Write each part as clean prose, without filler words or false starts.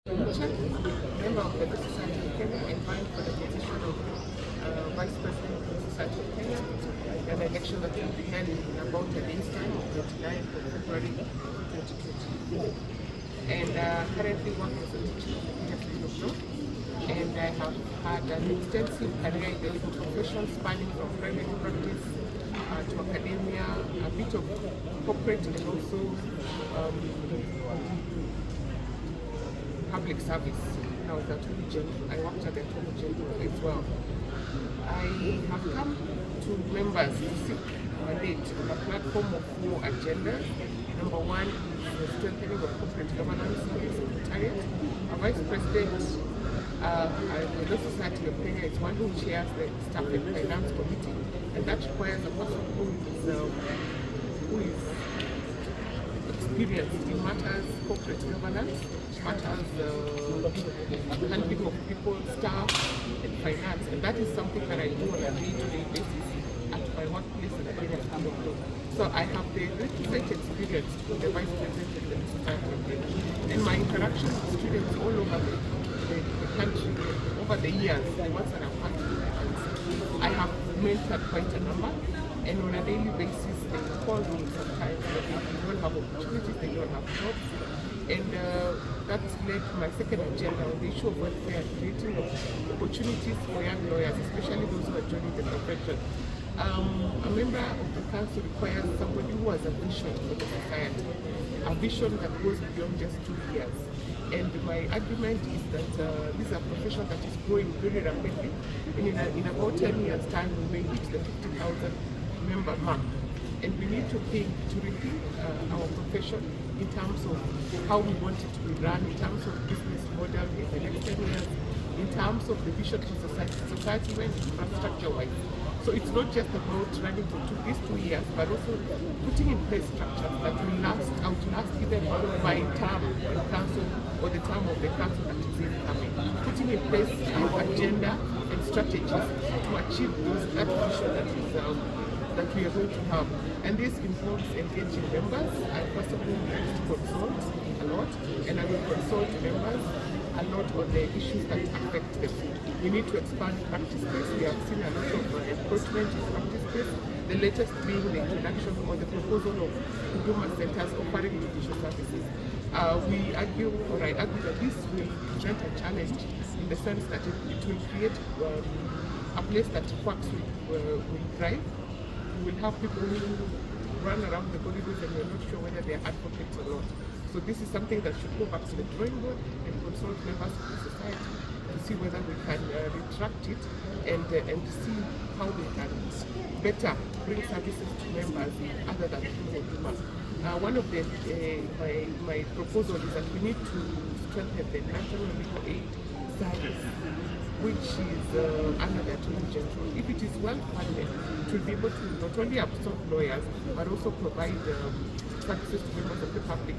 Check, member of the Society of Kenya, and vying for the position of Vice President of the Society of Kenya, an election that will be held in about a day's time, on 29th of February 2024. And currently working as a teacher in the field of law, and I have had an extensive career in the legal profession, spanning from private practice to academia, a bit of corporate, and also public service. When I was at Attorney General, I worked at the Attorney General as well. I have come to members to seek mandate on a platform of 4 agendas. Number 1 is the strengthening of corporate governance in the Secretariat. A Vice President the Law Society of Kenya is one who chairs the Staff and Finance Committee, and that requires a person who is experienced in matters corporate governance, matters handling of people, staff, and finance, and that is something that I do on a day-to-day basis at my workplace in the Kenya School of Law. So I have the requisite experience with the Vice President of the Society of Kenya, and my interactions with students all over the country over the years, the ones that I've had I have mentored quite a number, and on a daily basis they call me sometimes that they don't have opportunities, they don't have jobs, and that's led to my second agenda on the issue of welfare and creating opportunities for young lawyers, especially those who are joining the profession. A member of the council requires somebody who has a vision for the society, a vision that goes beyond just 2 years. And my argument is that this is a profession that is growing very rapidly, and in about 10 years' time we may hit the 50,000 member mark. And we need to rethink our profession in terms of how we want it to be run, in terms of business model in the next 10 years, in terms of the vision for society when infrastructure-wise. So it's not just about running for these 2 years, but also putting in place structures that will outlast even my term in council or the term of the council that is incoming. Putting in place an agenda and strategies to achieve that vision that we are going to have. And this involves engaging members. I personally like to consult a lot, and I will consult members a lot on the issues that affect them. We need to expand practice space. We have seen a lot of encroachment in practice space, the latest being the introduction or the proposal of Huduma centers offering judicial services. I argue that this will present a challenge in the sense that it will create a place that quacks will thrive. We will have people who run around the corridors and we're not sure whether they are advocates or not. So this is something that should go back to the drawing board and consult members of the society to see whether we can retract it and see how we can better bring services to members other than through Huduma. One of my proposal is that we need to strengthen the National Legal Aid Service, which is under the Attorney General. If it is well funded, it will be able to not only absorb lawyers, but also provide services to members of the public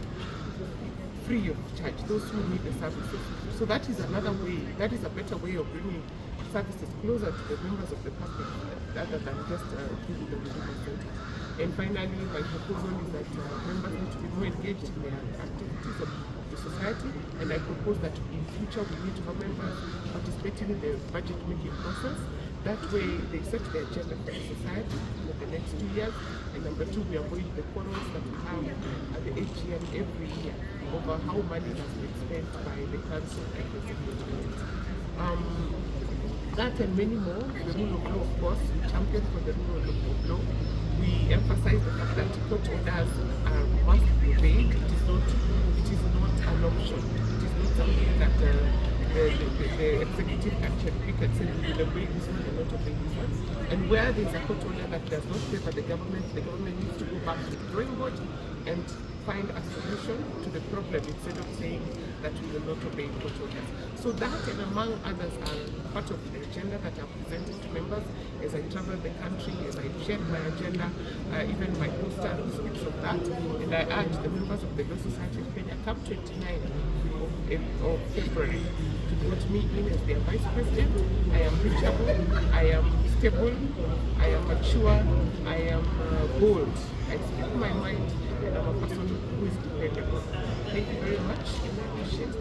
free of charge, those who need the services. So that is another way, that is a better way of bringing services closer to the members of the public rather than just through the Huduma Center. And finally, my proposal is that members need to be more engaged in their activities of the society, and I propose that in future we need to have members participating in the budget making process. That way they set the agenda for the society for the next 2 years, and number 2, we avoid the quarrels that we have at the AGM every year over how money has been spent by the council and the secretariat. That and many more. The rule of law, of course, we champion for the rule of law. We emphasize the fact that court orders must be obeyed. It is not an option. It is not something that the executive can cherry pick and say we will obey this one and not obey this one. And where there is a court order that does not favor the government needs to go back to the drawing board and find a solution to the problem instead of saying that we will not obey court orders. So that and among others are part of the agenda that I've presented to members as I travel the country, as I shared my agenda, even my poster speaks of that. And I urge the members of the Law Society of Kenya, come 29th of February, to vote me in as their Vice President. I am reachable, I am stable, I am mature, I am bold. I speak my mind, and I'm a person who is dependable. Thank you very much, and I appreciate it.